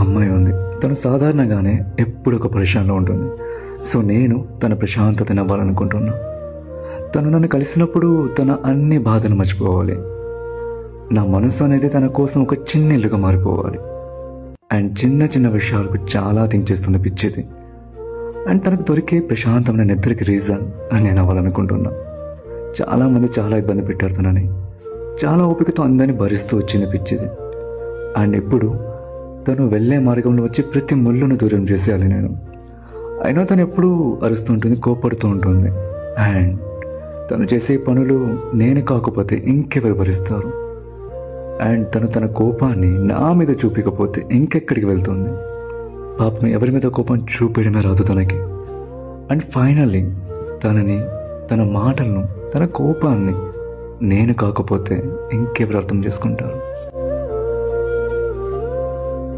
అమ్మాయి ఉంది. తను సాధారణంగానే ఎప్పుడు ఒక పరిశ్రమలో ఉంటుంది. సో నేను తన ప్రశాంతతని అవ్వాలనుకుంటున్నా. తను నన్ను కలిసినప్పుడు తన అన్ని బాధలు మర్చిపోవాలి. నా మనసు అనేది తన కోసం ఒక చిన్న ఇల్లుగా మారిపోవాలి. అండ్ చిన్న చిన్న విషయాలకు చాలా థింక్ చేస్తుంది పిచ్చిది. అండ్ తనకు దొరికే ప్రశాంతమైన నిద్రకి రీజన్ అని నేను అవ్వాలనుకుంటున్నా. చాలామంది చాలా ఇబ్బంది పెట్టారు తనని. చాలా ఓపికతో అందరినీ భరిస్తూ వచ్చింది పిచ్చిది. అండ్ ఇప్పుడు తను వెళ్ళే మార్గంలో వచ్చి ప్రతి ముళ్ళును దూరం చేసేయాలి నేను. అయినా తను ఎప్పుడూ అరుస్తూ ఉంటుంది, కోపడుతూ ఉంటుంది. అండ్ తను చేసే పనులు నేను కాకపోతే ఇంకెవరు భరిస్తారు? అండ్ తను తన కోపాన్ని నా మీద చూపించకపోతే ఇంకెక్కడికి వెళ్తుంది? పాపం ఎవరి మీద కోపం చూపించడమే రాదు తనకి. అండ్ ఫైనల్లీ తనని, తన మాటలను, తన కోపాన్ని నేను కాకపోతే ఇంకెవరు అర్థం చేసుకుంటారు?